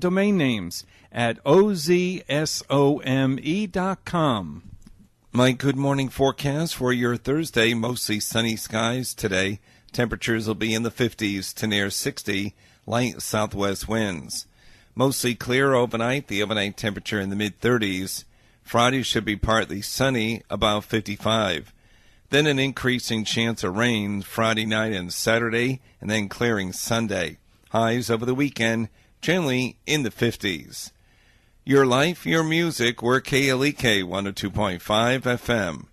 domain names at ozsome.com. My good morning forecast for your Thursday, mostly sunny skies today. Temperatures will be in the 50s to near 60, light southwest winds. Mostly clear overnight, the overnight temperature in the mid-30s. Friday should be partly sunny, about 55. Then an increasing chance of rain Friday night and Saturday, and then clearing Sunday. Highs over the weekend, generally in the 50s. Your life, your music, we're KLEK 102.5 FM.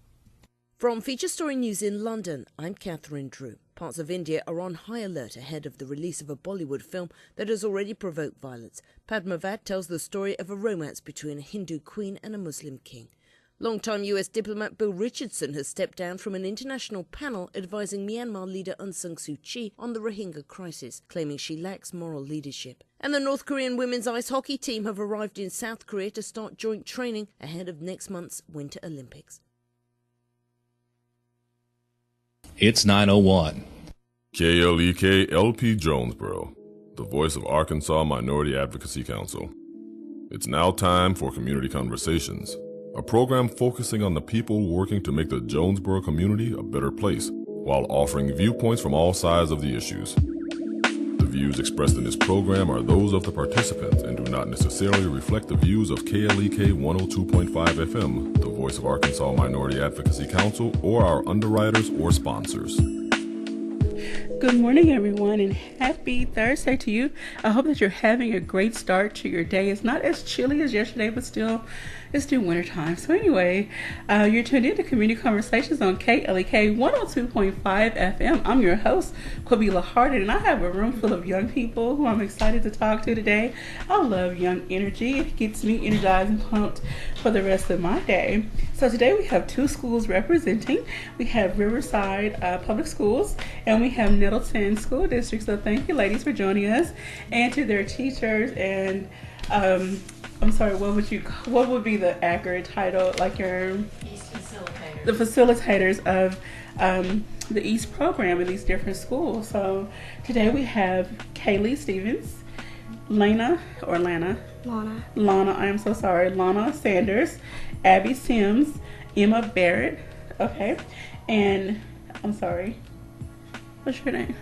From Feature Story News in London, I'm Catherine Drew. Parts of India are on high alert ahead of the release of a Bollywood film that has already provoked violence. Padmavat tells the story of a romance between a Hindu queen and a Muslim king. Longtime US diplomat Bill Richardson has stepped down from an international panel advising Myanmar leader Aung San Suu Kyi on the Rohingya crisis, claiming she lacks moral leadership. And the North Korean women's ice hockey team have arrived in South Korea to start joint training ahead of next month's Winter Olympics. It's 9:01. KLEK LP Jonesboro, the voice of Arkansas Minority Advocacy Council. It's now time for Community Conversations, a program focusing on the people working to make the Jonesboro community a better place, while offering viewpoints from all sides of the issues. The views expressed in this program are those of the participants and do not necessarily reflect the views of KLEK 102.5 FM, the voice of Arkansas Minority Advocacy Council, or our underwriters or sponsors. Good morning, everyone, and happy Thursday to you. I hope that you're having a great start to your day. It's not as chilly as yesterday, but it's still wintertime. So anyway, you're tuned in to Community Conversations on KLEK 102.5 FM. I'm your host, Quabila Harden, and I have a room full of young people who I'm excited to talk to today. I love young energy. It gets me energized and pumped for the rest of my day. So today we have two schools representing. We have Riverside Public Schools, and we have Nettleton School District. So thank you, ladies, for joining us, and to their teachers and I'm sorry, what would be the accurate title? Like the facilitators of the East program in these different schools. So today we have Kaylee Stevens, Lana, I am so sorry, Lana Sanders, Abby Sims, Emma Barrett, okay, and I'm sorry, what's your name?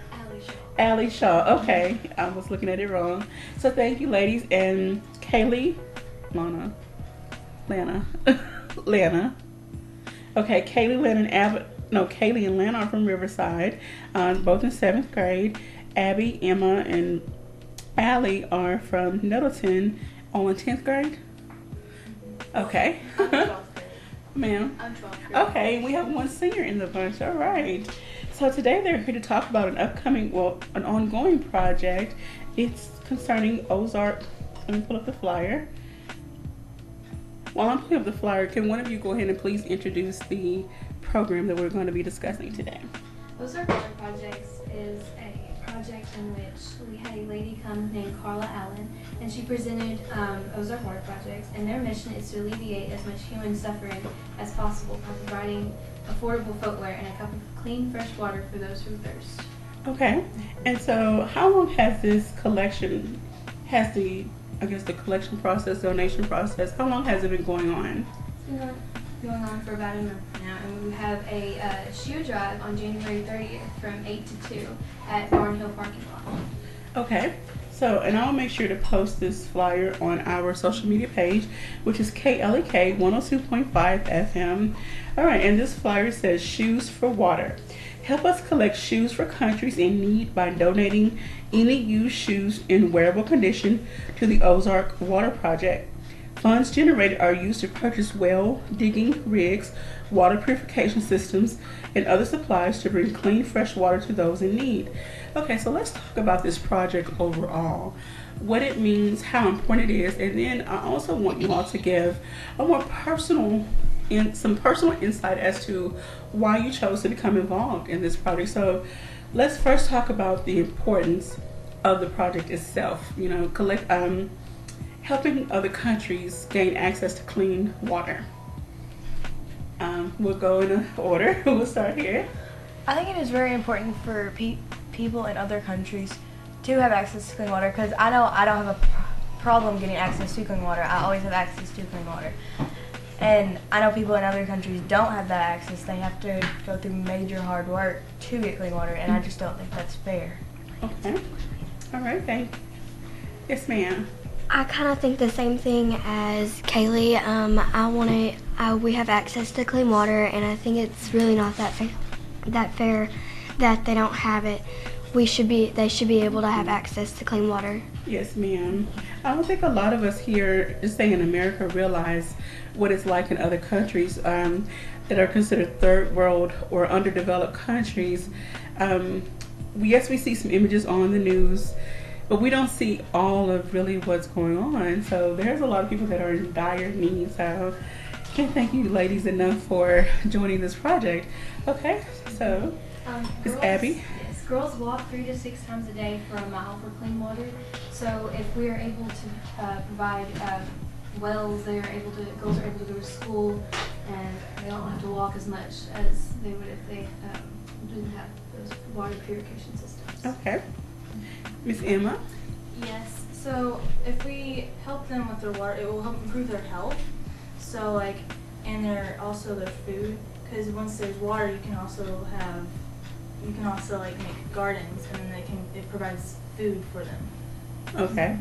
Allie Shaw. Okay, I was looking at it wrong. So thank you, ladies, and Kaylee, Lana. Okay, Kaylee and Lana are from Riverside, both in 7th grade. Abby, Emma, and Allie are from Nettleton, all in 10th grade. Okay. I'm 12th grade. Ma'am? I'm 12th grade. Okay, we have one senior in the bunch. All right. So today they're here to talk about an ongoing project. It's concerning Ozark. Let me pull up the flyer. While I'm pulling up the flyer, can one of you go ahead and please introduce the program that we're going to be discussing today? Ozark Water Projects is a project in which we had a lady come named Carla Allen, and she presented Ozark Water Projects, and their mission is to alleviate as much human suffering as possible by providing affordable footwear and a cup of clean, fresh water for those who thirst. Okay, and so how long has this collection, the collection process, donation process, how long has it been going on? It's been going on for about a month now, and we have a shoe drive on January 30th from 8 to 2 at Barnhill Parking Lot. Okay, so, and I'll make sure to post this flyer on our social media page, which is KLEK 102.5 FM. All right, and this flyer says Shoes for Water. Help us collect shoes for countries in need by donating any used shoes in wearable condition to the Ozark Water Project. Funds generated are used to purchase well digging rigs, water purification systems, and other supplies to bring clean, fresh water to those in need. Okay, so let's talk about this project overall, what it means, how important it is, and then I also want you all to give a more some personal insight as to why you chose to become involved in this project. So let's first talk about the importance of the project itself, helping other countries gain access to clean water. We'll go in order. We'll start here. I think it is very important for people in other countries to have access to clean water, because I know I don't have problem getting access to clean water. I always have access to clean water. And I know people in other countries don't have that access. They have to go through major hard work to get clean water, and I just don't think that's fair. Okay. All right, thank you. Yes, ma'am. I kind of think the same thing as Kaylee. We have access to clean water, and I think it's really not that fair that they don't have it. They should be able to have access to clean water. Yes, ma'am. I don't think a lot of us here, just saying in America, realize what it's like in other countries that are considered third world or underdeveloped countries. Yes, we see some images on the news, but we don't see all of really what's going on. So there's a lot of people that are in dire need. So I can't thank you ladies enough for joining this project. Okay, so Miss Abby. Yes, girls walk 3 to 6 times a day for a mile for clean water. So if we are able to provide wells, girls are able to go to school, and they don't have to walk as much as they would if they didn't have those water purification systems. Okay. Miss Emma? Yes, so if we help them with their water, it will help improve their health. So and also their food, because once there's water, you can also make gardens, and then it provides food for them. Okay.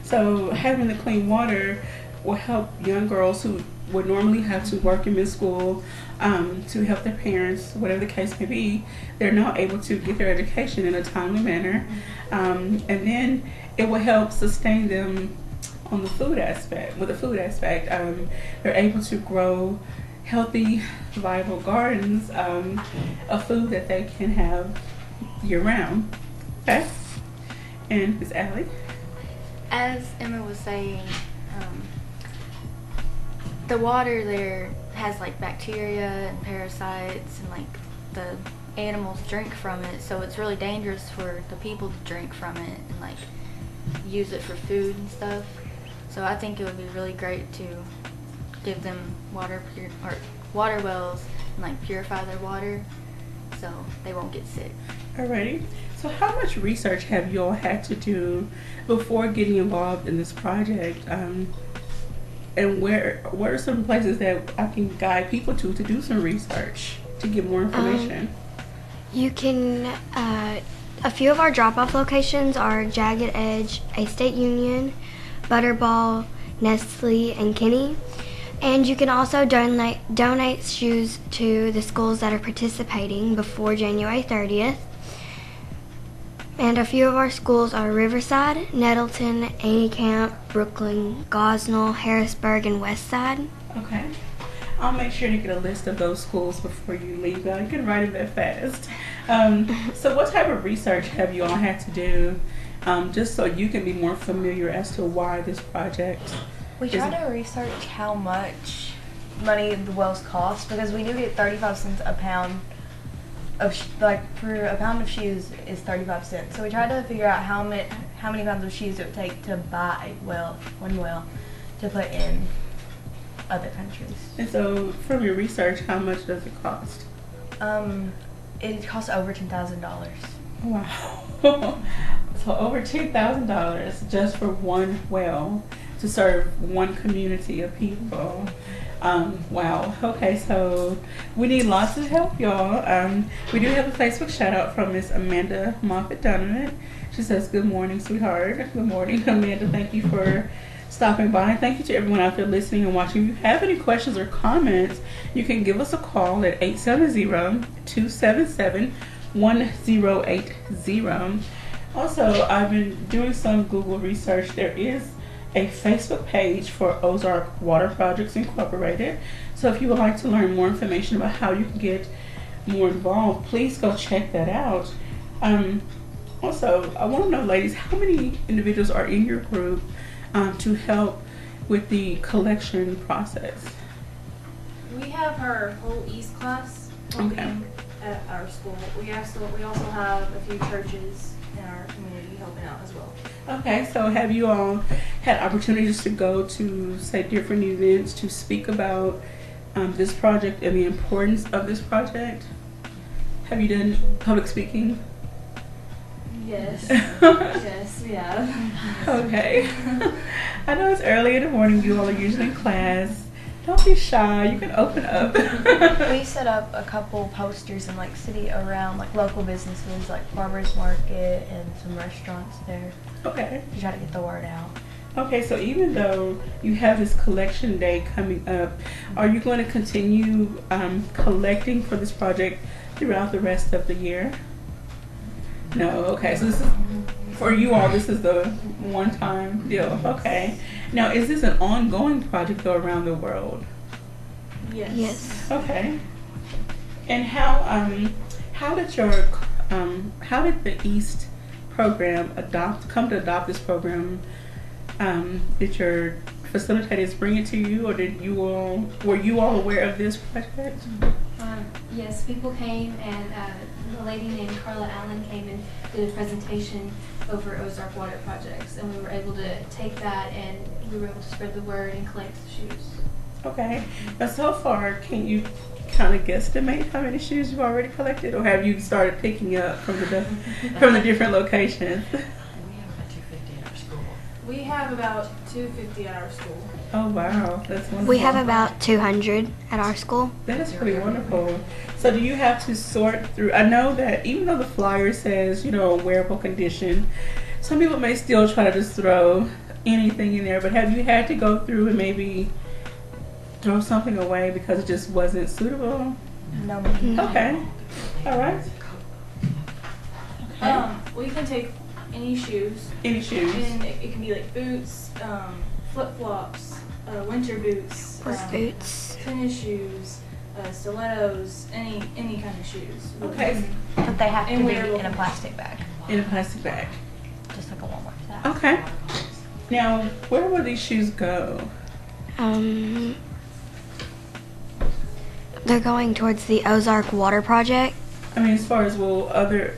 So having the clean water will help young girls who would normally have to work in school to help their parents, whatever the case may be. They're now able to get their education in a timely manner. And then it will help sustain them on the food aspect. They're able to grow healthy, viable gardens of food that they can have year round. Okay. And Ms. Allie? As Emma was saying, the water there has bacteria and parasites, and the animals drink from it, so it's really dangerous for the people to drink from it and use it for food and stuff. So I think it would be really great to give them water wells and purify their water so they won't get sick. Alrighty. So how much research have you all had to do before getting involved in this project? And where are some places that I can guide people to do some research to get more information? You can, a few of our drop-off locations are Jagged Edge, A State Union, Butterball, Nestle, and Kenny. And you can also donate shoes to the schools that are participating before January 30th. And a few of our schools are Riverside, Nettleton, Camp, Brooklyn, Gosnell, Harrisburg, and Westside. Okay. I'll make sure to get a list of those schools before you leave. You can write it that fast. So what type of research have you all had to do just so you can be more familiar as to why this project? We try to research how much money the wells cost, because we do get 35 cents a pound for a pound of shoes is 35 cents. So we try to figure out how many pounds of shoes it would take to buy one well to put in other countries. And so from your research, how much does it cost? It costs over $10,000. Wow. So over $10,000 just for one well to serve one community of people. Wow. Okay, so we need lots of help, y'all. We do have a Facebook shout out from Miss Amanda Moffett Donovan. She says, "Good morning, sweetheart." Good morning, Amanda. Thank you for stopping by. Thank you to everyone out there listening and watching. If you have any questions or comments, you can give us a call at 870-277-1080. Also, I've been doing some Google research. There is a Facebook page for Ozark Water Projects Incorporated. So if you would like to learn more information about how you can get more involved, please go check that out. Also, I want to know, ladies, how many individuals are in your group to help with the collection process? We have our whole East class helping at our school. We also have a few churches in our community helping out as well. Okay, so have you all had opportunities to go to, say, different events to speak about this project and the importance of this project? Have you done public speaking? Yes. Yes, we have. Okay. I know it's early in the morning. You all are usually in class. Don't be shy. You can open up. We set up a couple posters in like city around like local businesses like farmers market and some restaurants there. Okay. To try to get the word out. Okay, so even though you have this collection day coming up, are you going to continue collecting for this project throughout the rest of the year? No. Okay, so this is for you all. This is the one-time deal. Okay. Now, is this an ongoing project though around the world? Yes. Yes. Okay. And how did the East program come to adopt this program? Did your facilitators bring it to you, or were you all aware of this project? Yes, people came, and a lady named Carla Allen came and did a presentation over Ozark water projects, and we were able to take that and we were able to spread the word and collect the shoes. Okay. Now, so far, can you kind of guesstimate how many shoes you've already collected, or have you started picking up from the different locations? We have about 250 at our school. Oh wow, that's wonderful. We have about 200 at our school. That is pretty wonderful. So do you have to sort through? I know that even though the flyer says, wearable condition, some people may still try to just throw anything in there, but have you had to go through and maybe throw something away because it just wasn't suitable? No. Okay. All right. Okay. We can take any shoes. Any shoes. And it can be like boots, flip-flops, winter boots, Work boots. tennis shoes, stilettos, any kind of shoes. Okay. But they have to And be wearable. in a plastic bag. In a plastic bag. Just like a Walmart bag. Okay. Now, where will these shoes go? They're going towards the Ozark Water Project. I mean, as far as will other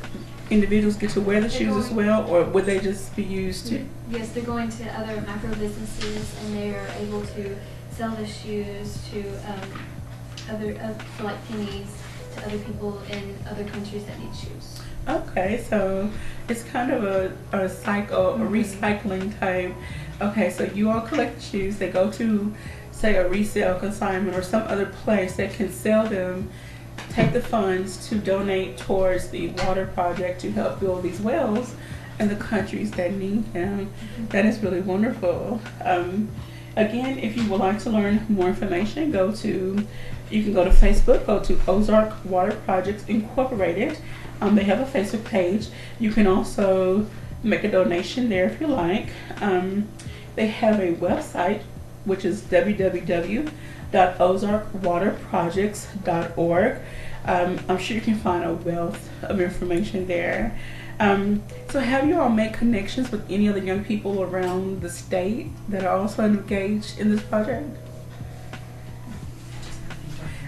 individuals get to wear the shoes as well, or would they just be used to? Yes, they're going to other macro businesses, and they are able to sell the shoes to for like pennies to other people in other countries that need shoes. Okay, so it's kind of a cycle, a recycling type. Okay, so you all collect the shoes, they go to, say, a resale consignment or some other place that can sell them, take the funds to donate towards the water project to help build these wells in the countries that need them. That is really wonderful. Again, if you would like to learn more information, you can go to Facebook, go to Ozark Water Projects Incorporated. They have a Facebook page. You can also make a donation there if you like. They have a website, which is www.ozarkwaterprojects.org. I'm sure you can find a wealth of information there. So have you all made connections with any other young people around the state that are also engaged in this project?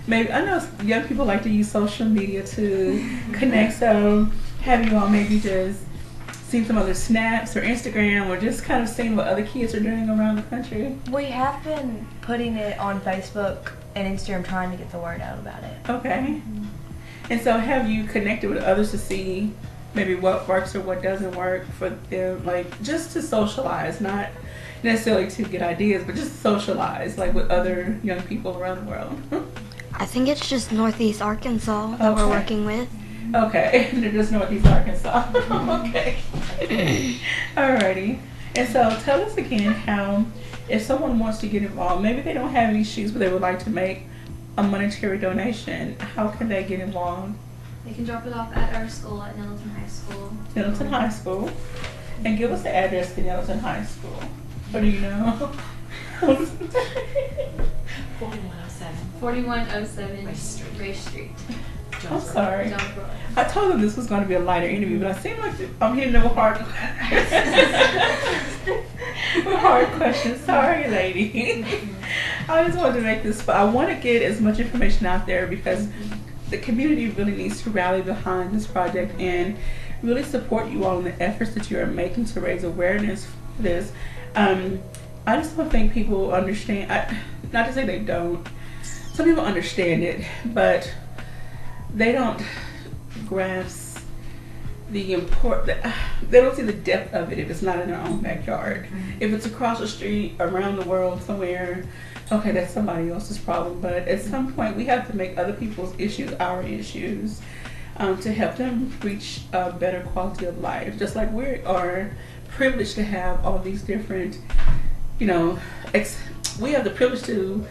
Maybe, I know young people like to use social media to connect, so have you all maybe just seen some other snaps or Instagram, or just kind of seen what other kids are doing around the country? We have been putting it on Facebook and Instagram, trying to get the word out about it. Okay. And so have you connected with others to see maybe what works or what doesn't work for them, like just to socialize, not necessarily to get ideas, but just socialize, like with other young people around the world? I think it's just Northeast Arkansas that we're working with. Okay, they're just Northeast Arkansas. Okay. Alrighty. And so tell us again how, if someone wants to get involved, maybe they don't have any shoes, but they would like to make a monetary donation, how can they get involved? They can drop it off at our school at Nettleton High School. Nettleton High School. And give us the address to Nettleton High School. Or do you know? 4107 Race Street. I'm sorry. Jonesboro. I told them this was going to be a lighter interview, but I seem like I'm hitting them with hard questions. Sorry, lady. I just wanted to make this, but I want to get as much information out there because the community really needs to rally behind this project and really support you all in the efforts that you are making to raise awareness for this. I just don't think people understand, not to say they don't, some people understand it, but they don't grasp the they don't see the depth of it if it's not in their own backyard. If it's across the street, around the world, somewhere, okay, that's somebody else's problem. But at some point, we have to make other people's issues our issues to help them reach a better quality of life. Just like we are privileged to have all these different, we have the privilege to,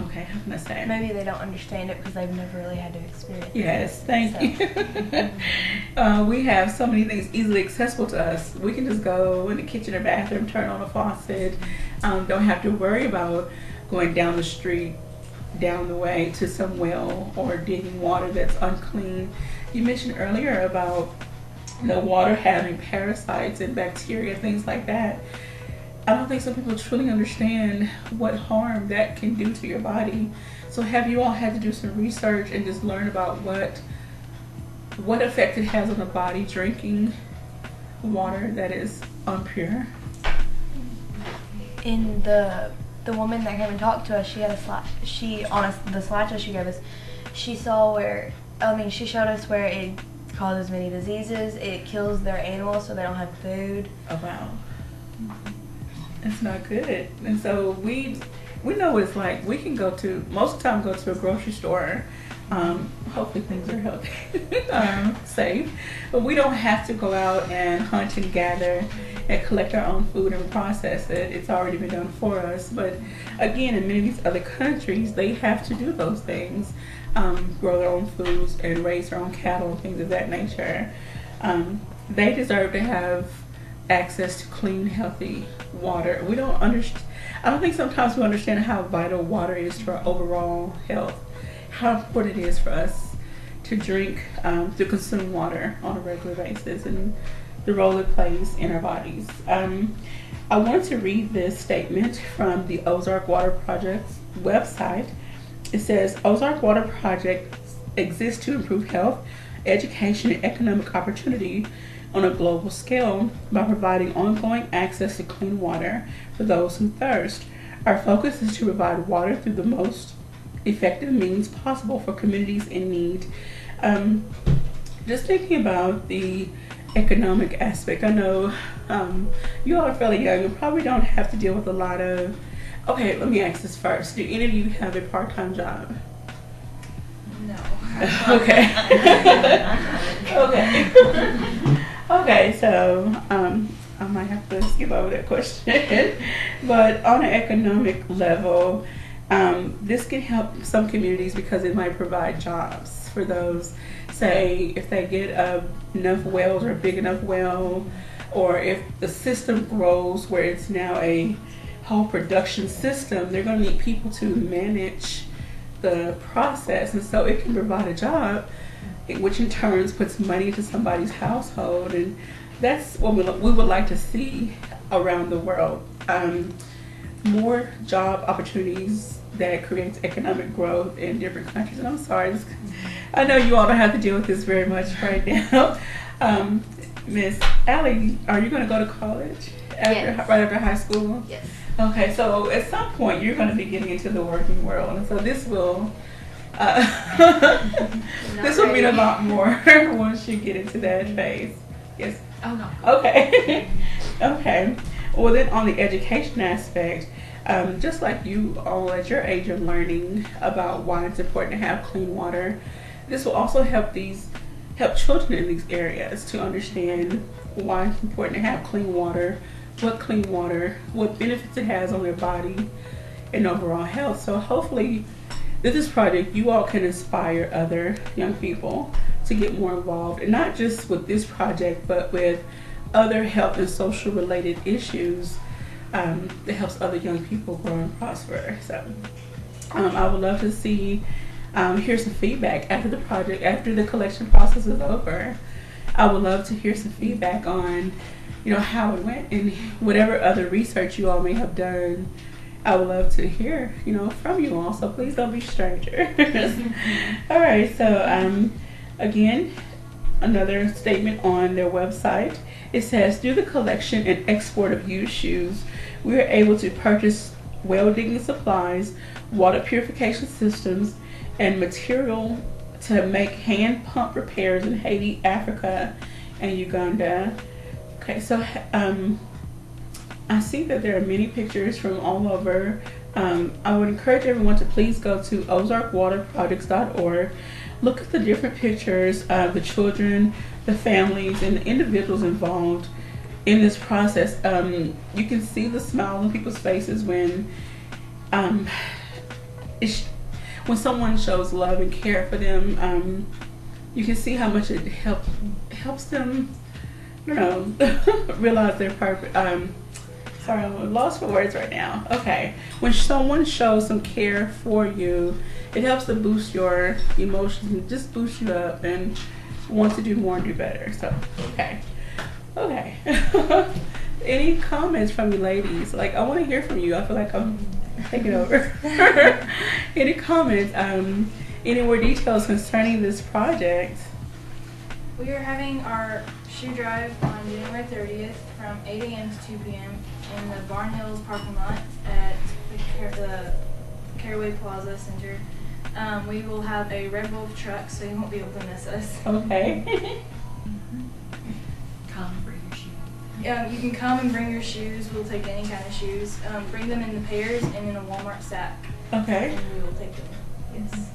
okay, how can I say? Maybe they don't understand it because they've never really had to experience it. Yes, thank you. We have so many things easily accessible to us. We can just go in the kitchen or bathroom, turn on a faucet. Don't have to worry about going down the street, down the way to some well or digging water that's unclean. You mentioned earlier about the water having parasites and bacteria, things like that. I don't think some people truly understand what harm that can do to your body. So have you all had to do some research and just learn about what effect it has on the body drinking water that is impure? In the woman that came and talked to us, she had the slideshow she gave us, she showed us where it causes many diseases, it kills their animals so they don't have food. Oh wow. It's not good. And so we know what it's like. We can most of the time go to a grocery store. Hopefully things are healthy, safe. But we don't have to go out and hunt and gather and collect our own food and process it. It's already been done for us. But again, in many of these other countries, they have to do those things. Grow their own foods and raise their own cattle and things of that nature. They deserve to have access to clean, healthy water. I don't think sometimes we understand how vital water is to our overall health, how important it is for us to drink, to consume water on a regular basis, and the role it plays in our bodies. I wanted to read this statement from the Ozark Water Project's website. It says, Ozark Water Project exists to improve health, education, and economic opportunity on a global scale by providing ongoing access to clean water for those who thirst. Our focus is to provide water through the most effective means possible for communities in need. Just thinking about the economic aspect, I know you all are fairly young and probably don't have to deal with a lot of. Okay, let me ask this first. Do any of you have a part-time job? No. Okay. Okay, so I might have to skip over that question. But on an economic level, this can help some communities because it might provide jobs for those, say, if they get enough wells or a big enough well, or if the system grows where it's now a whole production system, they're going to need people to manage the process, and so it can provide a job, which in turn puts money into somebody's household, and that's what we would like to see around the world. More job opportunities that creates economic growth in different countries. And I'm sorry, I know you all don't have to deal with this very much right now. Miss Allie, are you going to go to college right after high school? Yes. Okay, so at some point you're going to be getting into the working world, and so this will this will mean a lot more once you get into that phase. Yes. Oh no. Okay. Okay. Well, then on the education aspect, just like you all at your age are learning about why it's important to have clean water, this will also help children in these areas to understand why it's important to have clean water, what benefits it has on their body and overall health. So hopefully with this project, you all can inspire other young people to get more involved, and not just with this project, but with other health and social related issues that helps other young people grow and prosper. So I would love to hear some feedback after the project, after the collection process is over. I would love to hear some feedback on how it went, and whatever other research you all may have done. I would love to hear, from you all. So please don't be strangers. All right. So again, another statement on their website. It says, through the collection and export of used shoes, we are able to purchase well digging supplies, water purification systems, and material to make hand pump repairs in Haiti, Africa, and Uganda. Okay, so I see that there are many pictures from all over. I would encourage everyone to please go to ozarkwaterprojects.org. Look at the different pictures of the children, the families, and the individuals involved in this process. You can see the smile on people's faces when someone shows love and care for them. You can see how much it helps them, realize their purpose. Sorry, I'm lost for words right now. Okay, when someone shows some care for you, it helps to boost your emotions and just boost you up and want to do more and do better. So, okay. Any comments from you ladies? Like, I want to hear from you. I feel like I'm taking over. Any comments? Any more details concerning this project? We are having our shoe drive on January 30th from 8 a.m. to 2 p.m. in the Barn Hills parking lot at the Caraway Plaza Center. We will have a Red Wolf truck, so you won't be able to miss us. Okay. Come, bring your shoes. You can come and bring your shoes. We'll take any kind of shoes. Bring them in the pairs and in a Walmart sack. Okay. And we will take them. Yes.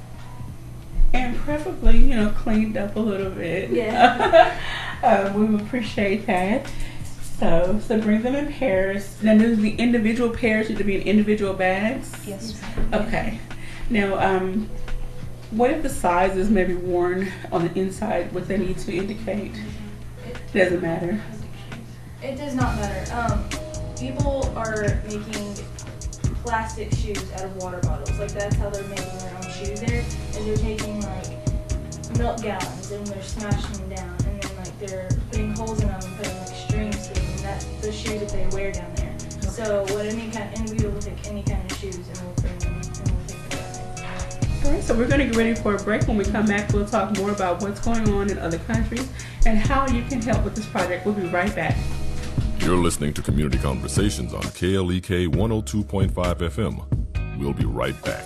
And preferably, cleaned up a little bit. Yeah. We would appreciate that. So bring them in pairs. Now, do the individual pairs need to be in individual bags? Yes. Okay. Now, what if the size is maybe worn on the inside? What they need to indicate? It doesn't matter. It does not matter. People are making plastic shoes out of water bottles. Like, that's how they're making their own shoes there. And they're taking, milk gallons and they're smashing them down. And then, they're putting holes in them and putting, strings through them. And that's the shoes that they wear down there. Okay. So, we will take any kind of shoes and we'll bring them and we'll take them down there. All right, so we're going to get ready for a break. When we come back, we'll talk more about what's going on in other countries and how you can help with this project. We'll be right back. You're listening to Community Conversations on KLEK 102.5 FM. We'll be right back.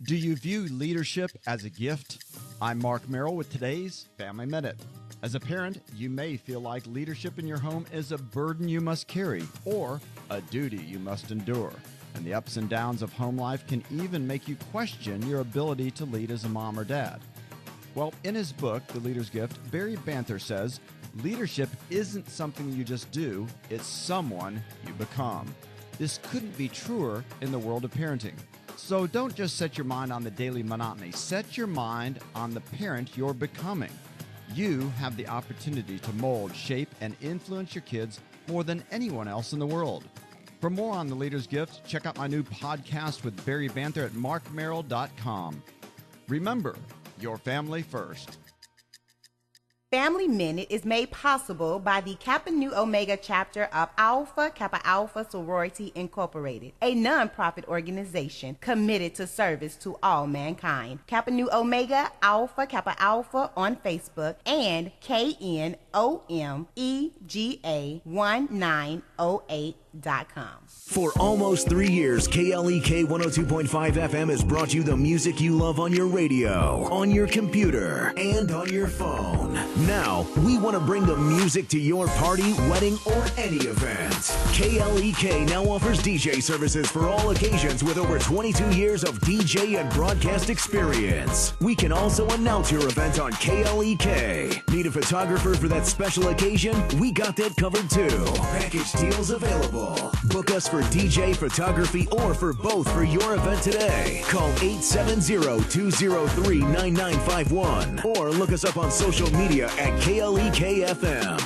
Do you view leadership as a gift? I'm Mark Merrill with today's Family Minute. As a parent, you may feel like leadership in your home is a burden you must carry or a duty you must endure. And the ups and downs of home life can even make you question your ability to lead as a mom or dad. Well, in his book, The Leader's Gift, Barry Banther says, leadership isn't something you just do, it's someone you become. This couldn't be truer in the world of parenting. So don't just set your mind on the daily monotony. Set your mind on the parent you're becoming. You have the opportunity to mold, shape, and influence your kids more than anyone else in the world. For more on The Leader's Gift, check out my new podcast with Barry Banther at markmerrill.com. Remember, your family first. Family Minute is made possible by the Kappa Nu Omega chapter of Alpha Kappa Alpha Sorority Incorporated, a non-profit organization committed to service to all mankind. Kappa Nu Omega Alpha Kappa Alpha on Facebook and KNOMEGA1908.com. For almost 3 years, KLEK 102.5 FM has brought you the music you love on your radio, on your computer, and on your phone. Now, we want to bring the music to your party, wedding, or any event. KLEK now offers DJ services for all occasions with over 22 years of DJ and broadcast experience. We can also announce your event on KLEK. Need a photographer for that special occasion? We got that covered too. Package deals available. Book us for DJ, photography, or for both for your event today. Call 870-203-9951 or look us up on social media at KLEK-FM.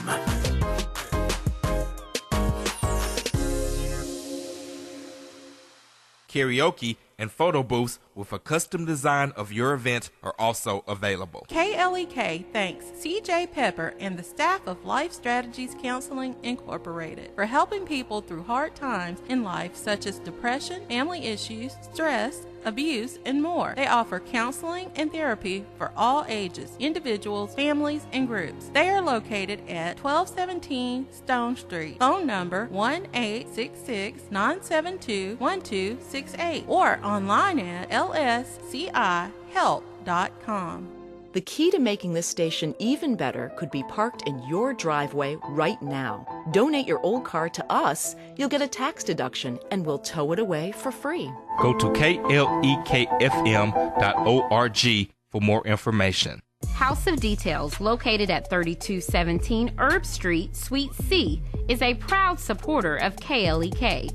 Karaoke and photo booths with a custom design of your event are also available. KLEK thanks CJ Pepper and the staff of Life Strategies Counseling Incorporated for helping people through hard times in life such as depression, family issues, stress, abuse, and more. They offer counseling and therapy for all ages, individuals, families, and groups. They are located at 1217 Stone Street. Phone number 1-866-972-1268 or online at lscihelp.com. The key to making this station even better could be parked in your driveway right now. Donate your old car to us, you'll get a tax deduction, and we'll tow it away for free. Go to klekfm.org for more information. House of Details, located at 3217 Herb Street, Suite C, is a proud supporter of KLEK,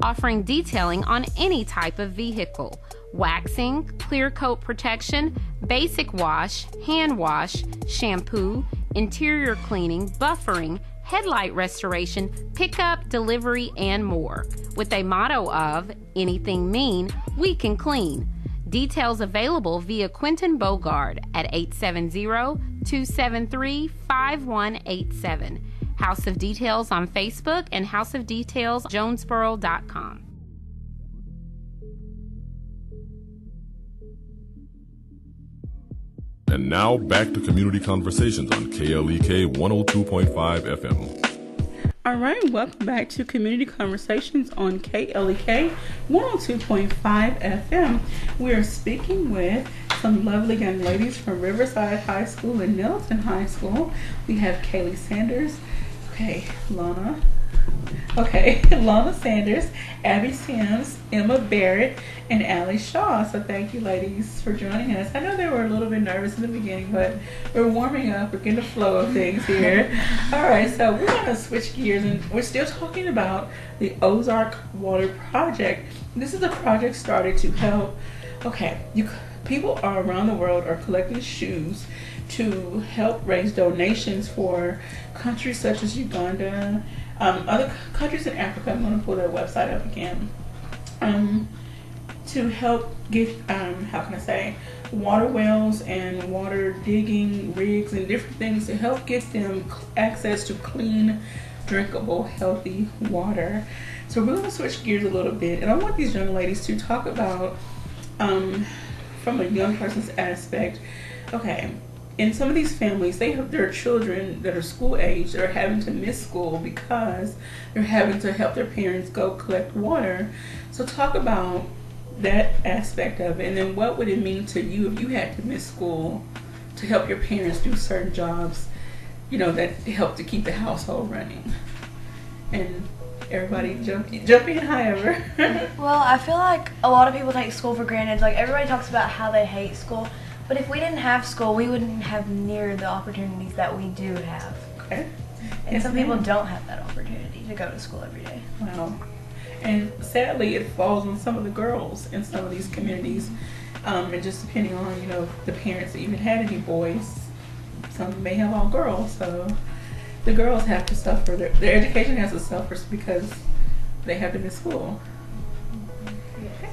offering detailing on any type of vehicle. Waxing, clear coat protection, basic wash, hand wash, shampoo, interior cleaning, buffering, headlight restoration, pickup, delivery, and more. With a motto of, anything mean, we can clean. Details available via Quentin Bogard at 870-273-5187. House of Details on Facebook and houseofdetailsjonesboro.com. And now back to Community Conversations on KLEK 102.5 FM. All right, welcome back to Community Conversations on KLEK 102.5 FM. We are speaking with some lovely young ladies from Riverside High School and Nettleton High School. We have Kaylee Sanders, Lana Sanders, Abby Sims, Emma Barrett, and Allie Shaw. So thank you, ladies, for joining us. I know they were a little bit nervous in the beginning, but we're warming up. We're getting the flow of things here. All right, so we're going to switch gears, and we're still talking about the Ozark Water Project. This is a project started to help, people around the world are collecting shoes to help raise donations for countries such as Uganda, other countries in Africa. I'm going to pull their website up again, to help get, water wells and water digging rigs and different things to help get them access to clean, drinkable, healthy water. So we're going to switch gears a little bit, and I want these young ladies to talk about, from a young person's aspect, in some of these families, they have their children that are school age that are having to miss school because they're having to help their parents go collect water. So talk about that aspect of it, and then what would it mean to you if you had to miss school to help your parents do certain jobs, that help to keep the household running. And everybody jump in, however. Well, I feel like a lot of people take school for granted. Like, everybody talks about how they hate school. But if we didn't have school, we wouldn't have near the opportunities that we do have. Okay. And some people don't have that opportunity to go to school every day. Wow. And sadly, it falls on some of the girls in some of these communities. And just depending on, the parents that even had any boys, some may have all girls. So the girls have to suffer. Their education has to suffer because they have to miss school. Okay.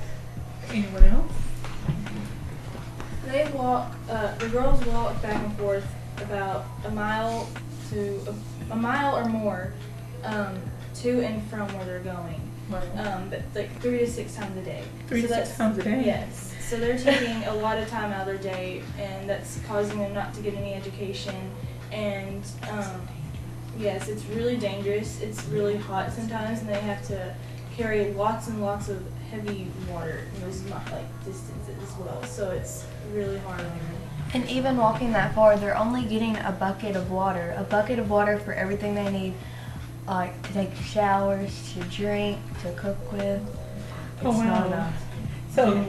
Anyone else? They walk, the girls walk back and forth about a mile or more to and from where they're going. Right. But like 3 to 6 times a day. 3 to 6 times a day? Yes. So they're taking a lot of time out of their day, and that's causing them not to get any education. And yes, it's really dangerous. It's really hot sometimes, and they have to carry lots and lots of heavy water in those distances as well. So it's really hard on them. And even walking that far, they're only getting a bucket of water for everything they need, like to take showers, to drink, to cook with. It's not enough. So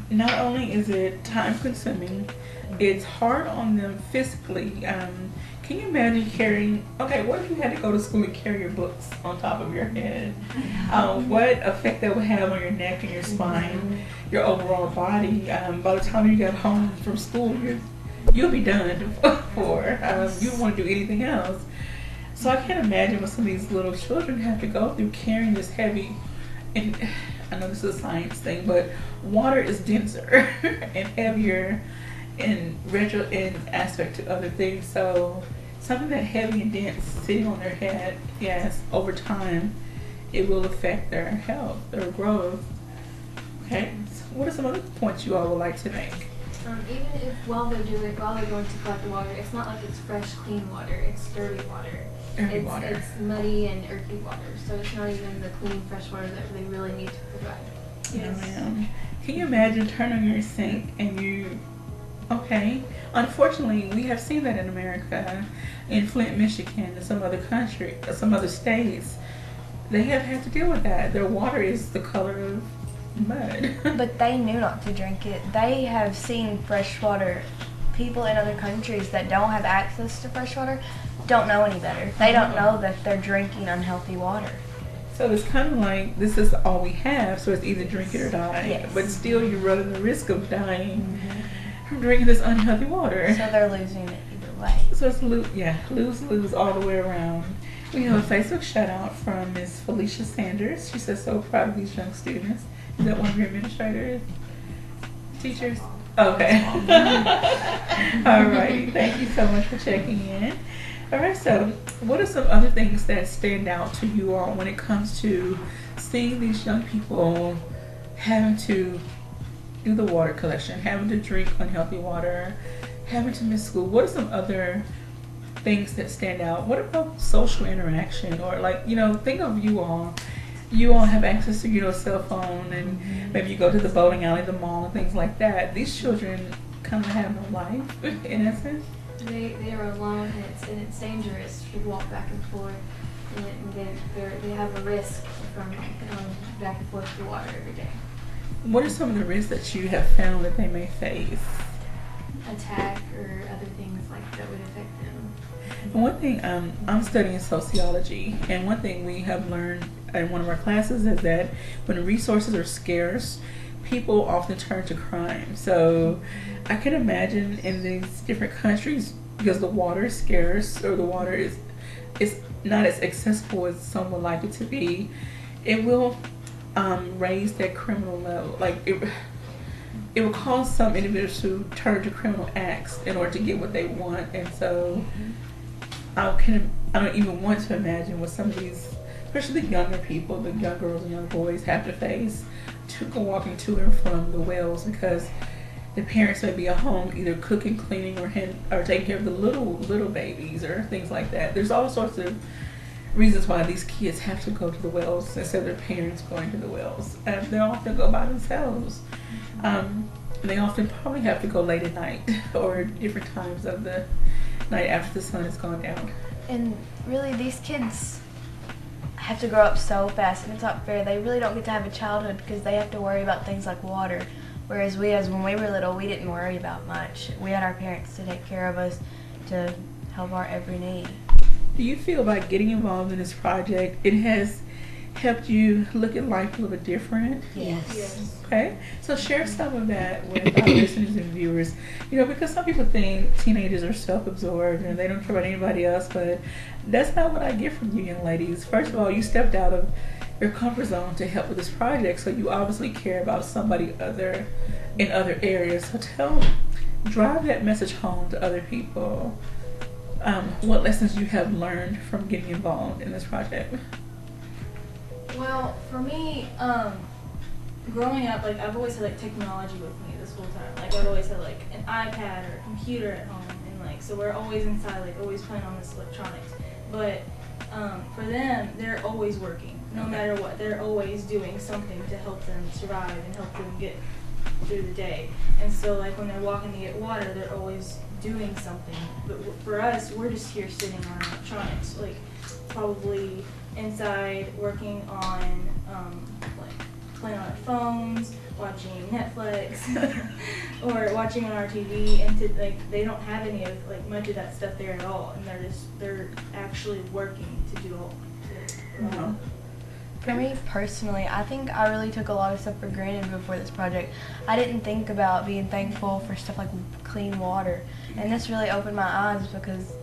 not only is it time consuming, it's hard on them physically. Can you imagine carrying, what if you had to go to school and carry your books on top of your head? What effect that would have on your neck and your spine, your overall body? By the time you get home from school, you'll be done for. You don't want to do anything else. So I can't imagine what some of these little children have to go through carrying this heavy, and I know this is a science thing, but water is denser and heavier in aspect to other things. So something that heavy and dense sitting on their head, yes, over time, it will affect their health, their growth. Okay, what are some other points you all would like to make? Even if while they're going to collect the water, it's not like it's fresh, clean water. It's dirty water. It's muddy and earthy water. So it's not even the clean, fresh water that they really need to provide. Yes. Can you imagine turning on your sink and you? Okay. Unfortunately, we have seen that in America, in Flint, Michigan, and some other states. They have had to deal with that. Their water is the color of mud. But they knew not to drink it. They have seen fresh water. People in other countries that don't have access to fresh water don't know any better. They don't know that they're drinking unhealthy water. So it's kind of like, this is all we have, so it's either drink it or die. Yes. But still, you're running the risk of dying from drinking this unhealthy water. So they're losing it either way. So it's lose all the way around. We have a Facebook shout out from Ms. Felicia Sanders. She says, so proud of these young students. Is that one of your administrators? Teachers? Okay. All right. Thank you so much for checking in. All right. So what are some other things that stand out to you all when it comes to seeing these young people having to do the water collection, having to drink unhealthy water, having to miss school? What are some other things that stand out? What about social interaction? Or like, think of you all. You all have access to a cell phone, and maybe you go to the bowling alley, the mall, and things like that. These children kind of have no life, in essence. They are alone, and it's dangerous to walk back and forth, and they have a risk from going back and forth to water every day. What are some of the risks that you have found that they may face? Attack or other things like that would affect them. And one thing, I'm studying sociology, and one thing we have learned in one of our classes is that when resources are scarce, people often turn to crime. So I can imagine in these different countries, because the water is scarce, or the water is not as accessible as some would like it to be, it will raise that criminal level. Like it will cause some individuals to turn to criminal acts in order to get what they want. And so I don't even want to imagine what some of these, especially the younger people, the young girls and young boys, have to face to go walking to and from the wells, because the parents may be at home either cooking, cleaning, or taking care of the little babies or things like that. There's all sorts of reasons why these kids have to go to the wells instead of their parents going to the wells. And they often go by themselves. They often probably have to go late at night or different times of the night after the sun has gone down. And really, these kids have to grow up so fast, and it's not fair. They really don't get to have a childhood because they have to worry about things like water. Whereas when we were little, we didn't worry about much. We had our parents to take care of us, to help our every need. Do you feel like getting involved in this project, it has helped you look at life a little bit different? Yes. Okay, so share some of that with our listeners and viewers. Because some people think teenagers are self-absorbed and they don't care about anybody else, but that's not what I get from you young ladies. First of all, you stepped out of your comfort zone to help with this project, so you obviously care about somebody in other areas. So drive that message home to other people. What lessons you have learned from getting involved in this project? Well, for me, growing up, I've always had technology with me this whole time. I've always had an iPad or a computer at home, and so we're always inside, always playing on this electronics. But for them, they're always working, no matter what. They're always doing something to help them survive and help them get through the day. And so when they're walking to get water, they're always doing something. But for us, we're just here sitting on electronics, probably inside working on playing on our phones, watching Netflix, or watching on our TV, and they don't have any of much of that stuff there at all, and they're actually working to do all. For me personally, I think I really took a lot of stuff for granted before this project. I didn't think about being thankful for stuff like clean water, and this really opened my eyes because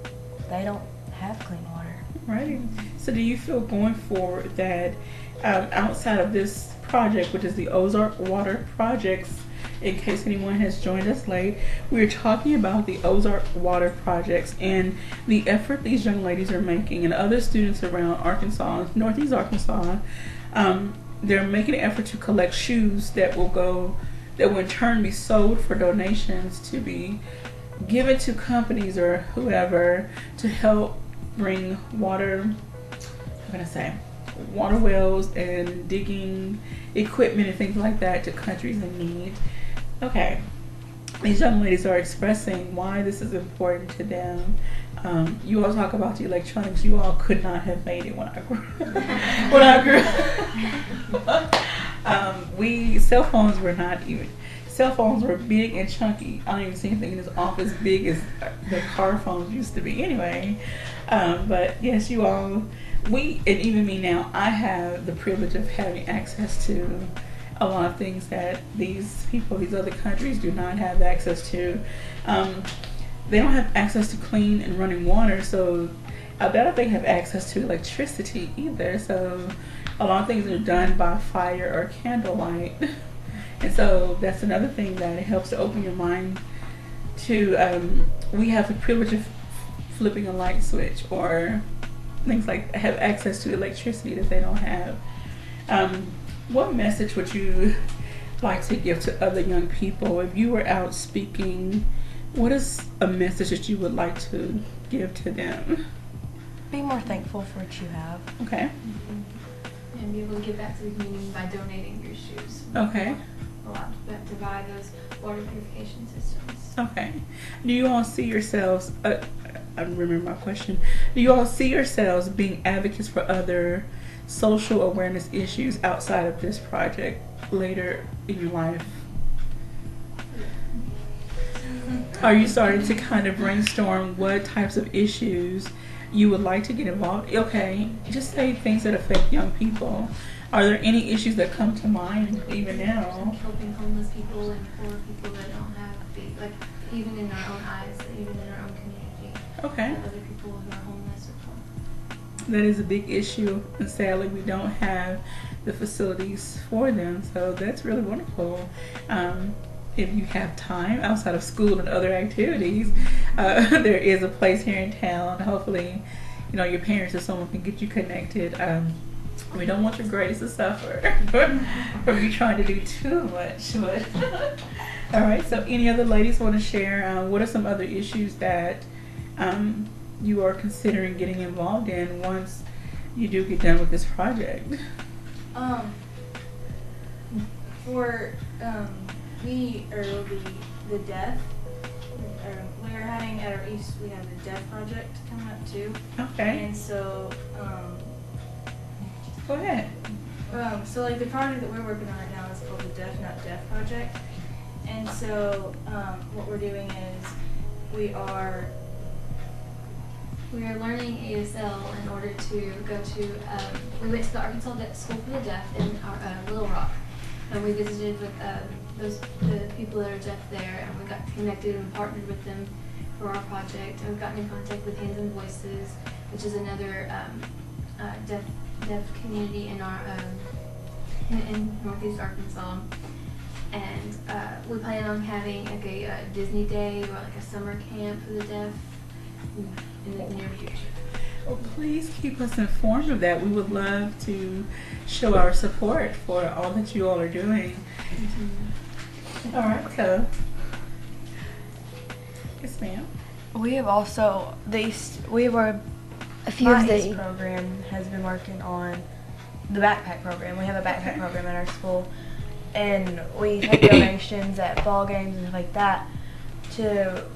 they don't have clean water. Right. So do you feel going forward that outside of this project, which is the Ozark Water Projects, in case anyone has joined us late, we're talking about the Ozark Water Projects and the effort these young ladies are making, and other students around Arkansas, Northeast Arkansas, they're making an effort to collect shoes that will go that would in turn be sold for donations to be given to companies or whoever to help bring water, water wells and digging equipment and things like that to countries in need. Okay. These young ladies are expressing why this is important to them. You all talk about the electronics. You all could not have made it when I grew up. Cell phones were not even. Cell phones were big and chunky. I don't even see anything in this office big as the car phones used to be. Anyway, but yes, you all. And even me now, I have the privilege of having access to a lot of things that these people, these other countries do not have access to. They don't have access to clean and running water, so I doubt if they have access to electricity either. So a lot of things are done by fire or candlelight. And so that's another thing that it helps to open your mind to, we have the privilege of flipping a light switch or things like have access to electricity that they don't have. What message would you like to give to other young people? If you were out speaking, what is a message that you would like to give to them? Be more thankful for what you have. Okay. And be able to give back to the community by donating your shoes. Okay. A lot to buy those water purification systems. Okay. Do you all see yourselves, I remember my question, do you all see yourselves being advocates for other social awareness issues outside of this project later in your life? Are you starting to kind of brainstorm what types of issues you would like to get involved? Okay, just say things that affect young people. Are there any issues that come to mind even now? Helping homeless people and poor people that don't have, even in our own eyes, even in our own community. Okay. Other people who are homeless or poor. That is a big issue, and sadly we don't have the facilities for them, so that's really wonderful. If you have time outside of school and other activities, there is a place here in town. Hopefully, your parents or someone can get you connected. We don't want your grades to suffer from you trying to do too much. But all right, so any other ladies want to share what are some other issues that you are considering getting involved in once you do get done with this project? We are the deaf. We're having at our East, we have the deaf project coming up too. Okay. And so, go ahead. So the project that we're working on right now is called the Deaf Not Deaf Project. And so, what we're doing is we are learning ASL in order to go to, we went to the Arkansas School for the Deaf in Little Rock. And we visited with the people that are deaf there, and we got connected and partnered with them for our project. And we've gotten in contact with Hands and Voices, which is another deaf community in our in Northeast Arkansas. And we plan on having a Disney Day or a summer camp for the deaf in the near future. Well, please keep us informed of that. We would love to show our support for all that you all are doing. All right, so yes, ma'am. We have also a few of the program has been working on the backpack program. We have a backpack program at our school, and we take donations at ball games and stuff like that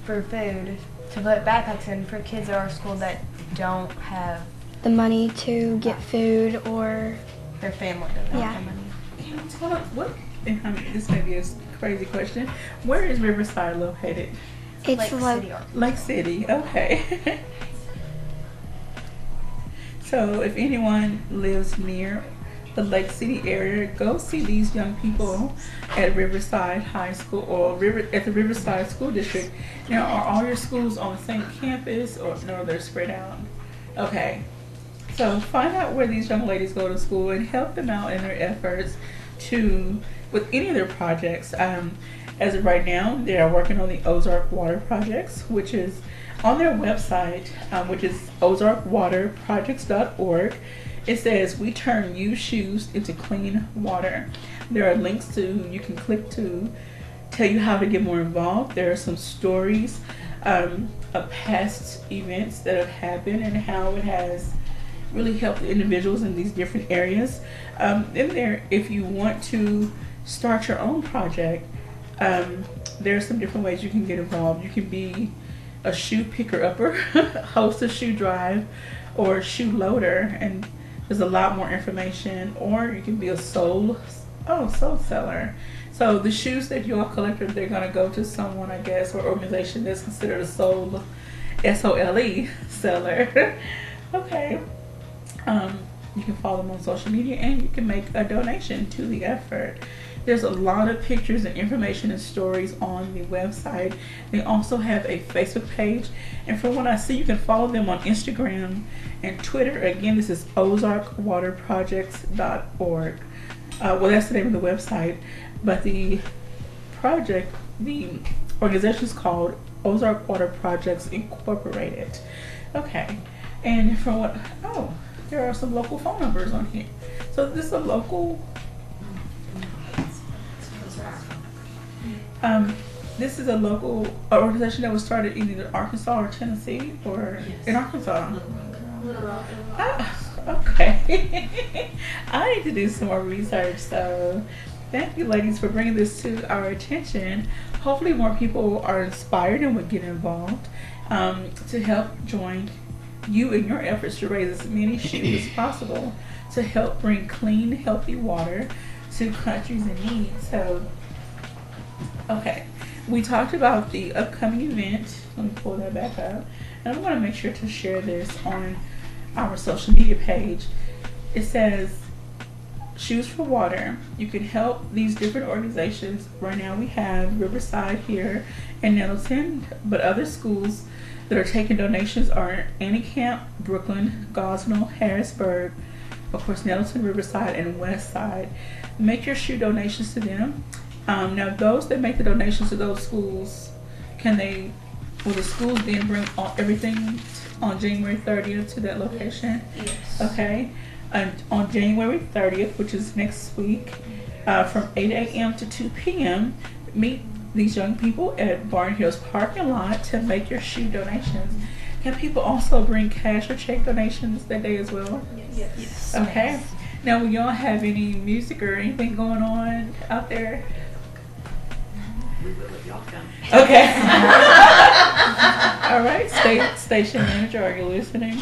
for food to put backpacks in for kids at our school that don't have the money to get food, or their family doesn't have the money. Can you tell us what? And this may be a crazy question. Where is Riverside located? It's Lake City. Okay. So if anyone lives near the Lake City area, go see these young people at Riverside High School or at the Riverside School District. Now, are all your schools on the same campus, or no, they're spread out? Okay. So find out where these young ladies go to school and help them out in their efforts with any of their projects. As of right now, they are working on the Ozark Water Projects, which is on their website, which is ozarkwaterprojects.org. It says, "We turn used shoes into clean water." There are links you can click to tell you how to get more involved. There are some stories of past events that have happened and how it has really helped individuals in these different areas. In there, if you want to start your own project, there are some different ways you can get involved. You can be a shoe picker-upper, host a shoe drive, or a shoe loader, and there's a lot more information. Or you can be a soul seller. So the shoes that you all collected, they're going to go to someone, I guess, or organization that's considered a soul, SOLE seller. Okay. You can follow them on social media, and you can make a donation to the effort. There's a lot of pictures and information and stories on the website. They also have a Facebook page, and from what I see, you can follow them on Instagram and Twitter. Again, this is ozarkwaterprojects.org. Well, that's the name of the website, but the organization is called Ozark Water Projects Incorporated. Okay, and from what, there are some local phone numbers on here. So this is a local, this is a local organization that was started in either Arkansas or Tennessee, or in Arkansas. Okay. I need to do some more research, so thank you, ladies, for bringing this to our attention. Hopefully more people are inspired and would get involved to help join you in your efforts to raise as many shoes as possible to help bring clean, healthy water to countries in need. So, okay, we talked about the upcoming event. Let me pull that back up. And I'm going to make sure to share this on our social media page. It says Shoes for Water. You can help these different organizations. Right now we have Riverside here in Nettleton, but other schools that are taking donations are Annie Camp, Brooklyn, Gosnell, Harrisburg, of course Nettleton, Riverside, and Westside. Make your shoe donations to them. Now those that make the donations to those schools, will the schools then bring everything on January 30th to that location? Yes. Okay. And on January 30th, which is next week, from 8 a.m. to 2 p.m., meet these young people at Barn Hills parking lot to make your shoe donations. Can people also bring cash or check donations that day as well? Yes. Okay. Now, will y'all have any music or anything going on out there? We will if y'all come. Okay. All right, station manager, are you listening?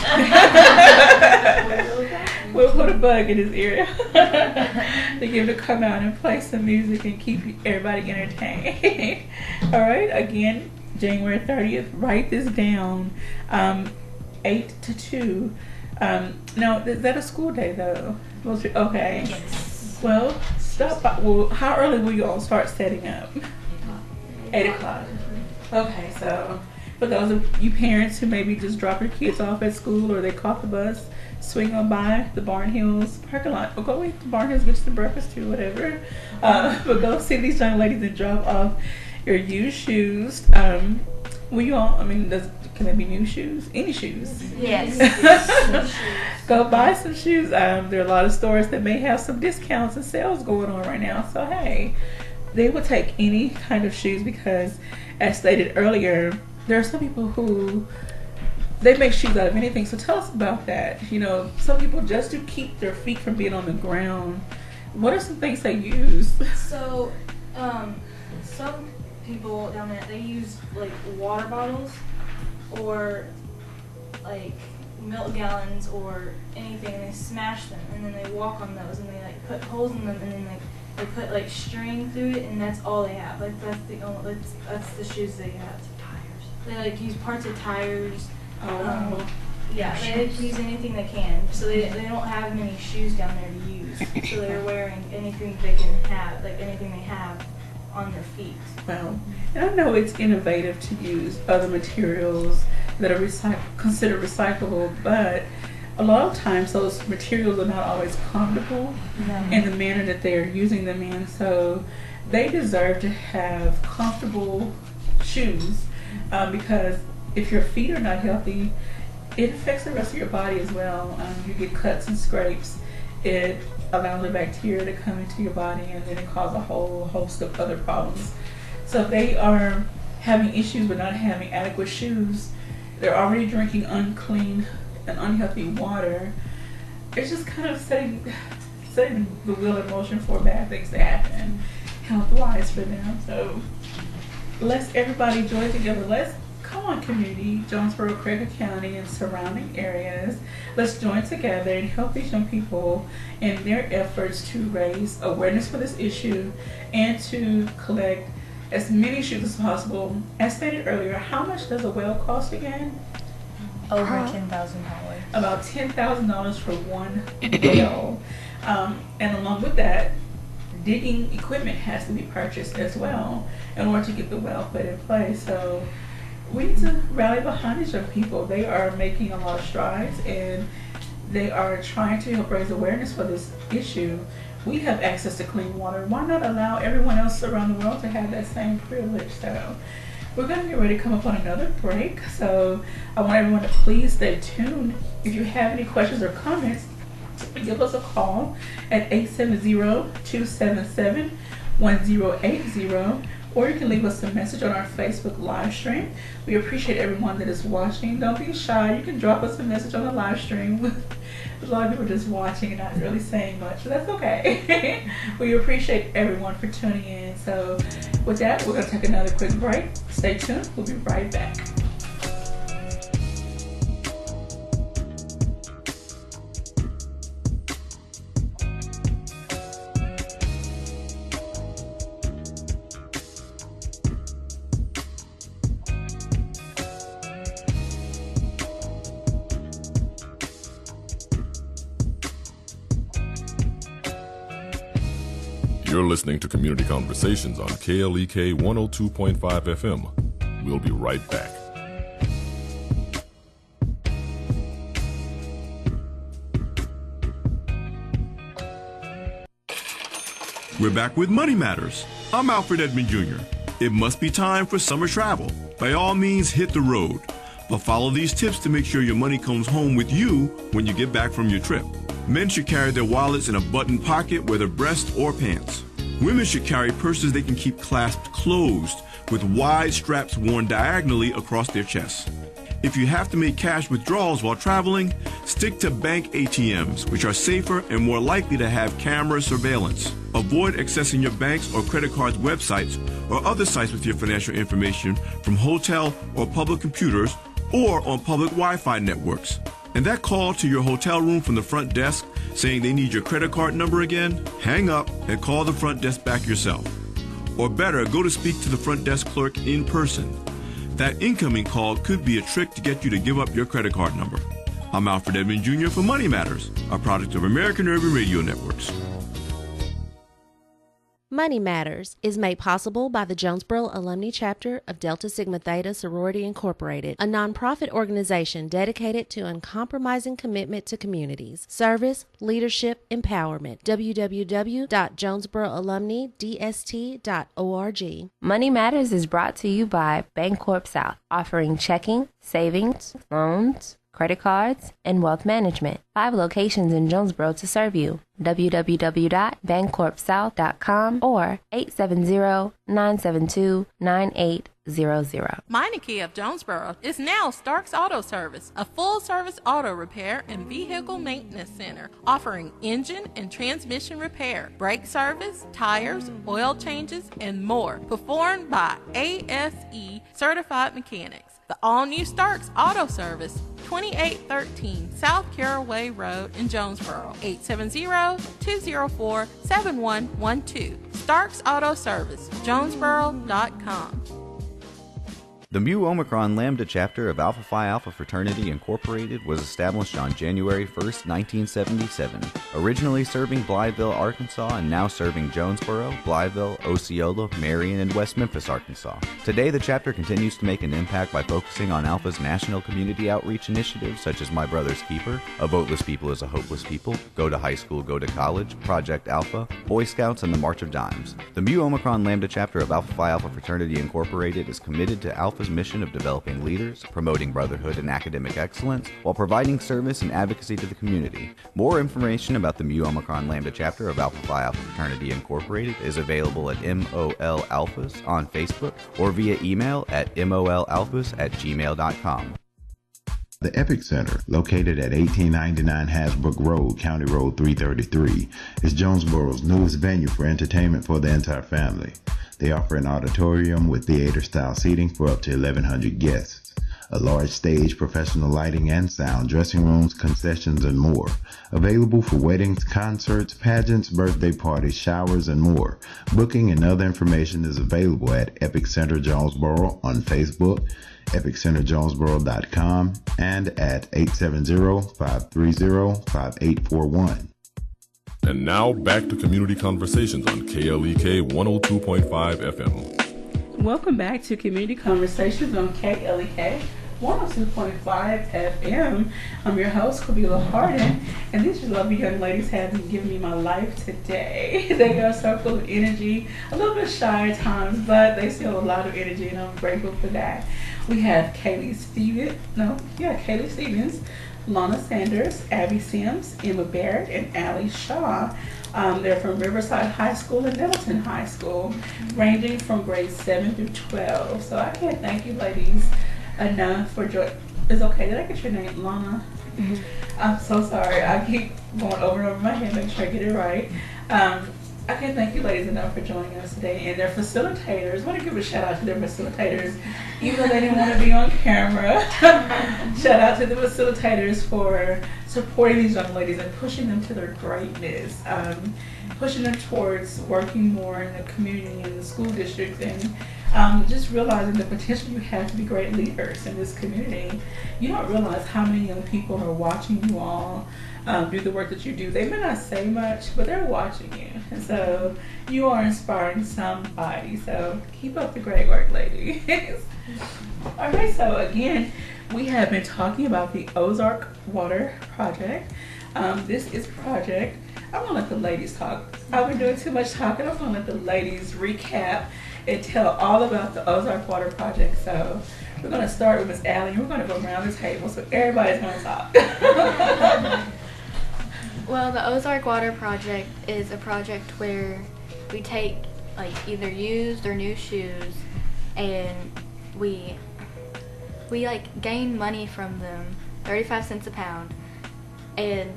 We'll put a bug in his ear to get him to come out and play some music and keep everybody entertained. All right, again, January 30th, write this down, 8 to 2. Now, is that a school day, though? Okay. Yes. Well, stop by. Well, how early will you all start setting up? 8 o'clock. Okay, so for those of you parents who maybe just drop your kids off at school or they caught the bus, swing on by the Barn Hills parking lot, or go to Barn Hills, get you some breakfast too, whatever. But go see these young ladies and drop off your used shoes. Will you all, can they be new shoes? Any shoes? Yes. Go buy some shoes. There are a lot of stores that may have some discounts and sales going on right now. So, hey, they will take any kind of shoes because, as stated earlier, there are some people who they make shoes out of anything. So tell us about that. Some people just to keep their feet from being on the ground. What are some things they use? So, some people down there, they use like water bottles or like milk gallons or anything, and they smash them, and then they walk on those, and they like put holes in them, and then like they put like string through it, and that's all they have. Like that's the shoes they have. Tires. They like use parts of tires. Yeah, they like use anything they can. So they don't have many shoes down there to use. So they're wearing anything they can have, like anything they have on their feet. Wow. And I know it's innovative to use other materials that are considered recyclable, but a lot of times those materials are not always comfortable in the manner that they are using them in. So they deserve to have comfortable shoes because if your feet are not healthy, it affects the rest of your body as well. You get cuts and scrapes it allows the bacteria to come into your body, and then it causes a whole host of other problems. So if they are having issues with not having adequate shoes, they're already drinking unclean and unhealthy water, it's just kind of setting the wheel in motion for bad things to happen health-wise for them. So let's everybody join together. Let's come on, community, Jonesboro, Craig County, and surrounding areas. Let's join together and help these young people in their efforts to raise awareness for this issue and to collect as many shoes as possible. As stated earlier, how much does a well cost again? Over $10,000. About $10,000 for one well. And along with that, digging equipment has to be purchased as well in order to get the well put in place. So we need to rally behind these young people. They are making a lot of strides, and they are trying to help raise awareness for this issue. We have access to clean water. Why not allow everyone else around the world to have that same privilege? So we're going to get ready to come up on another break. So I want everyone to please stay tuned. If you have any questions or comments, give us a call at 870-277-1080, or you can leave us a message on our Facebook live stream. We appreciate everyone that is watching. Don't be shy. You can drop us a message on the live stream. A lot of people are just watching and not really saying much, so that's okay. We appreciate everyone for tuning in. So with that, we're going to take another quick break. Stay tuned. We'll be right back. You're listening to Community Conversations on KLEK 102.5 FM. We'll be right back. We're back with Money Matters. I'm Alfred Edmond Jr. It must be time for summer travel. By all means, hit the road. But follow these tips to make sure your money comes home with you when you get back from your trip. Men should carry their wallets in a buttoned pocket, whether breast or pants. Women should carry purses they can keep clasped closed with wide straps worn diagonally across their chests. If you have to make cash withdrawals while traveling, stick to bank ATMs, which are safer and more likely to have camera surveillance. Avoid accessing your bank's or credit card's websites or other sites with your financial information from hotel or public computers or on public Wi-Fi networks. And that call to your hotel room from the front desk saying they need your credit card number again, hang up and call the front desk back yourself. Or better, go to speak to the front desk clerk in person. That incoming call could be a trick to get you to give up your credit card number. I'm Alfred Edmond Jr. for Money Matters, a product of American Urban Radio Networks. Money Matters is made possible by the Jonesboro Alumni Chapter of Delta Sigma Theta Sorority Incorporated, a nonprofit organization dedicated to uncompromising commitment to communities, service, leadership, empowerment. www.jonesboroalumnidst.org. Money Matters is brought to you by Bancorp South, offering checking, savings, loans, credit cards, and wealth management. 5 locations in Jonesboro to serve you. www.bancorpsouth.com or 870-972-9800. Meineke of Jonesboro is now Starks Auto Service, a full-service auto repair and vehicle maintenance center, offering engine and transmission repair, brake service, tires, oil changes, and more, performed by ASE certified mechanics. The all-new Starks Auto Service, 2813 South Caraway Road in Jonesboro, 870-204-7112. Starks Auto Service, Jonesboro.com. The Mu Omicron Lambda chapter of Alpha Phi Alpha Fraternity Incorporated was established on January 1st, 1977, originally serving Blytheville, Arkansas, and now serving Jonesboro, Blytheville, Osceola, Marion, and West Memphis, Arkansas. Today, the chapter continues to make an impact by focusing on Alpha's national community outreach initiatives such as My Brother's Keeper, A Voteless People is a Hopeless People, Go to High School, Go to College, Project Alpha, Boy Scouts, and the March of Dimes. The Mu Omicron Lambda chapter of Alpha Phi Alpha Fraternity Incorporated is committed to Alpha Alpha's mission of developing leaders, promoting brotherhood and academic excellence, while providing service and advocacy to the community. More information about the Mu Omicron Lambda chapter of Alpha Phi Alpha Fraternity Incorporated is available at MOL Alphas on Facebook or via email at molalphas@gmail.com. The Epic Center, located at 1899 Hasbrook Road, County Road 333, is Jonesboro's newest venue for entertainment for the entire family. They offer an auditorium with theater-style seating for up to 1,100 guests, a large stage, professional lighting and sound, dressing rooms, concessions, and more. Available for weddings, concerts, pageants, birthday parties, showers, and more. Booking and other information is available at Epic Center Jonesboro on Facebook, epiccenterjonesboro.com, and at 870-530-5841. And now back to Community Conversations on KLEK 102.5 FM. Welcome back to Community Conversations on KLEK 102.5 FM. I'm your host, Kabila Harden, and these lovely young ladies have been giving me my life today. They are so full of energy, a little bit shy at times, but they still have a lot of energy, and I'm grateful for that. We have Kaylee Stevens, Lana Sanders, Abby Sims, Emma Barrett, and Allie Shaw. They're from Riverside High School and Nettleton High School, ranging from grades 7 through 12. So I can't thank you ladies enough for joining. It's okay. Did I get your name, Lana? Mm-hmm. I'm so sorry. I keep going over and over my head, make sure I get it right. I can't thank you ladies enough for joining us today. And their facilitators, I want to give a shout out to their facilitators, even though they didn't want to be on camera. Shout out to the facilitators for supporting these young ladies and pushing them to their greatness, pushing them towards working more in the community and the school districts, and just realizing the potential you have to be great leaders in this community. You don't realize how many young people are watching you all do the work that you do. They may not say much, but they're watching you. And so you are inspiring somebody. So keep up the great work, ladies. All right, so again, we have been talking about the Ozark Water Project. This is a project, I'm going to let the ladies talk. I've been doing too much talking. I'm going to let the ladies recap and tell all about the Ozark Water Project. So we're going to start with Miss Allie, and we're going to go around the table, so everybody's going to talk. Well, the Ozark Water Project is a project where we take like either used or new shoes, and we like gain money from them, 35 cents a pound, and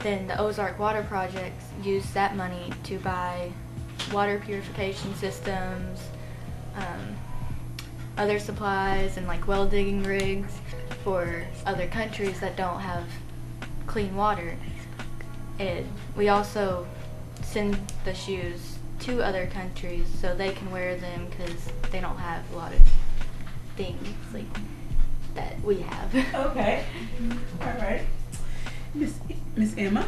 then the Ozark Water Project use that money to buy water purification systems, other supplies, and like well digging rigs for other countries that don't have clean water. And we also send the shoes to other countries so they can wear them because they don't have a lot of things like that we have. Okay. All right. Miss Emma?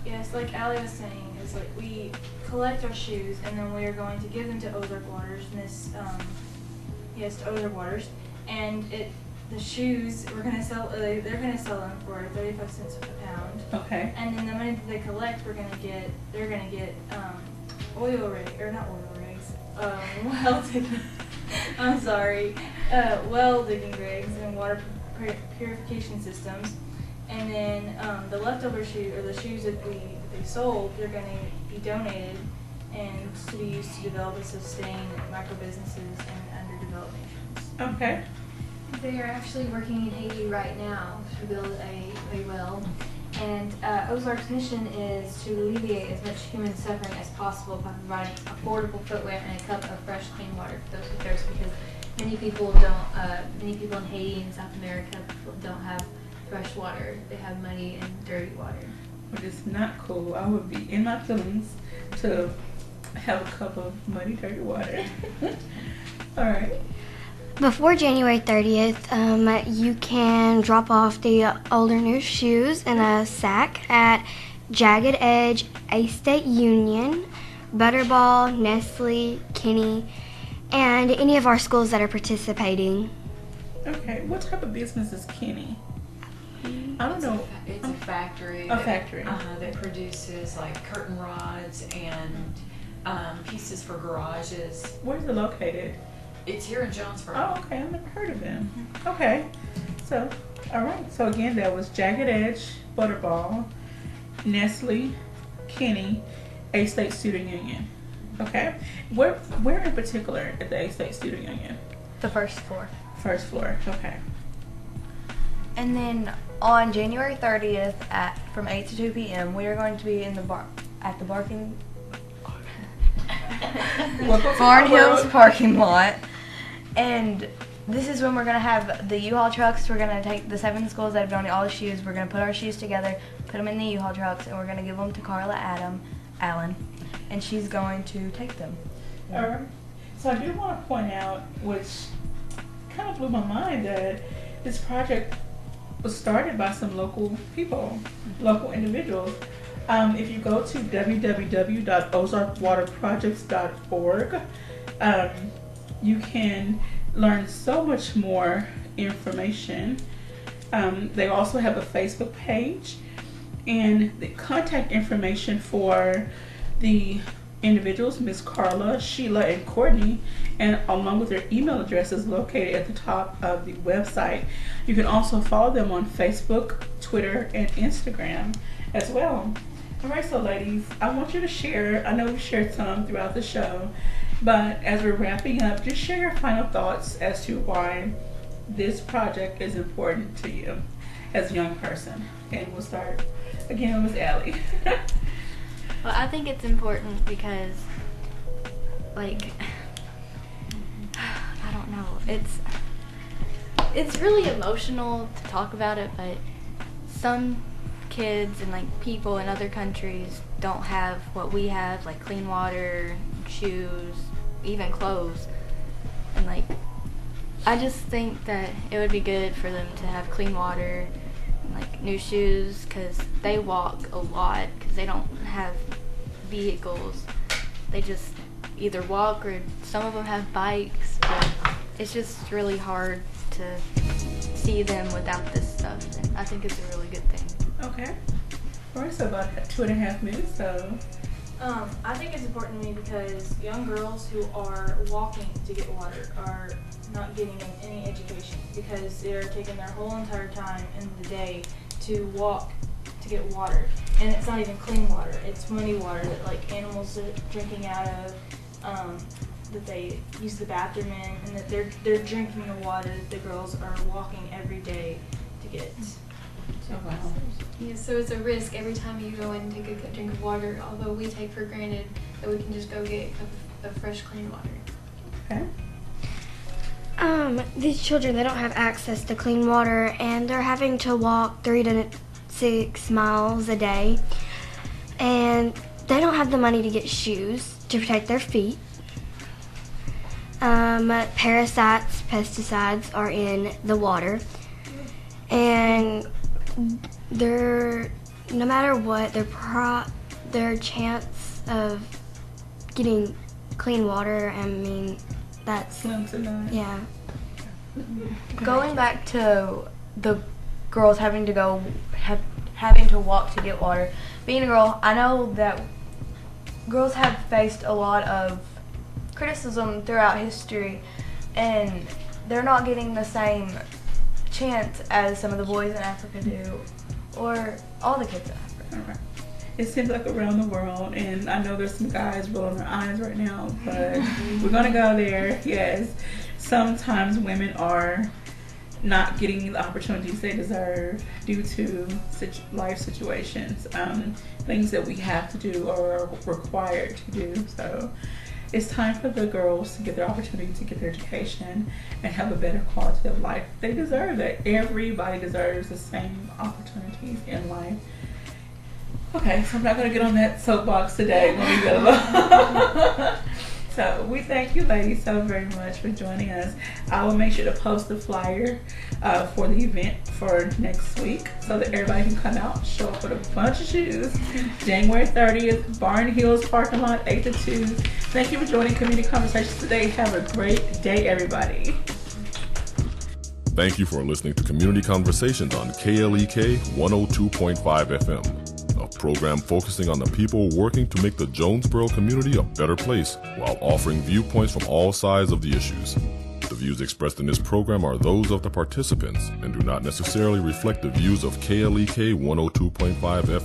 Yes, like Allie was saying, is like we collect our shoes and then we are going to give them to Ozark Waters, to Ozark Waters, and the shoes we're gonna sell. They're gonna sell them for 35 cents a pound. Okay. And then the money that they collect, they're gonna get well digging. I'm sorry, well digging rigs and water purification systems. And then the leftover shoes, or the shoes that they sold, they're going to be donated and to be used to develop and sustain micro businesses and underdeveloped nations. Okay. They are actually working in Haiti right now to build a well. And Ozark's mission is to alleviate as much human suffering as possible by providing affordable footwear and a cup of fresh, clean water for those who thirst, because many people in Haiti and South America don't have fresh water. They have muddy and dirty water. Which is not cool. I would be in my feelings to have a cup of muddy, dirty water. All right. Before January 30th, you can drop off the older new shoes in a sack at Jagged Edge, A State Union, Butterball, Nestle, Kinney, and any of our schools that are participating. Okay. What type of business is Kinney? I don't know. It's a factory. A factory. That produces like curtain rods and pieces for garages. Where's it located? It's here in Jonesboro. Oh, okay. I've never heard of them. Okay. So, all right. So again, that was Jagged Edge, Butterball, Nestle, Kenny, A-State Student Union. Okay. Where in particular at the A-State Student Union? The first floor. First floor. Okay. And then on January 30th from 8 to 2 p.m., we are going to be in the Barn Hills parking lot. And this is when we're going to have the U-Haul trucks. We're going to take the 7 schools that have donated all the shoes. We're going to put our shoes together, put them in the U-Haul trucks, and we're going to give them to Carla Allen, and she's going to take them. All right. So I do want to point out, which kind of blew my mind, that this project was started by some local people, local individuals. If you go to www.ozarkwaterprojects.org, you can learn so much more information. They also have a Facebook page, and the contact information for the individuals, Miss Carla, Sheila, and Courtney, and along with their email addresses located at the top of the website. You can also follow them on Facebook, Twitter, and Instagram as well. All right, so ladies, I want you to share. I know we shared some throughout the show, but as we're wrapping up, just share your final thoughts as to why this project is important to you as a young person. And we'll start again with Allie. Well, I think it's important because, like, I don't know, it's really emotional to talk about it, but some kids and, like, people in other countries don't have what we have, like clean water, shoes, even clothes. And, like, I just think that it would be good for them to have clean water, like new shoes, because they walk a lot because they don't have vehicles. They just either walk, or some of them have bikes, but it's just really hard to see them without this stuff, and I think it's a really good thing. Okay. All right, so about 2.5 minutes, so. I think it's important to me because young girls who are walking to get water are not getting any education because they're taking their whole entire time in the day to walk to get water, and it's not even clean water. It's muddy water that, like, animals are drinking out of, that they use the bathroom in, and that they're drinking the water that the girls are walking every day to get. Oh, wow. Yeah, so it's a risk every time you go in and take a good drink of water, although we take for granted that we can just go get a cup of fresh, clean water. Okay. These children, they don't have access to clean water, and they're having to walk 3 to 6 miles a day, and they don't have the money to get shoes to protect their feet. Parasites, pesticides are in the water, and no matter what, their chance of getting clean water, I mean, that's slim to none. Yeah. Going back to the girls having to walk to get water. Being a girl, I know that girls have faced a lot of criticism throughout history, and they're not getting the same chance as some of the boys in Africa do, or all the kids in Africa. All right. It seems like around the world, and I know there's some guys rolling their eyes right now, but we're gonna go there. Yes, sometimes women are not getting the opportunities they deserve due to life situations, things that we have to do or are required to do. So it's time for the girls to get their opportunity to get their education and have a better quality of life. They deserve that. Everybody deserves the same opportunities in life. Okay, so I'm not going to get on that soapbox today. When we go. So we thank you ladies so very much for joining us. I will make sure to post the flyer for the event for next week so that everybody can come out, show up with a bunch of shoes. January 30th, Barn Hills parking lot, 8 to 2. Thank you for joining Community Conversations today. Have a great day, everybody. Thank you for listening to Community Conversations on KLEK 102.5 FM, a program focusing on the people working to make the Jonesboro community a better place while offering viewpoints from all sides of the issues. The views expressed in this program are those of the participants and do not necessarily reflect the views of KLEK 102.5 FM.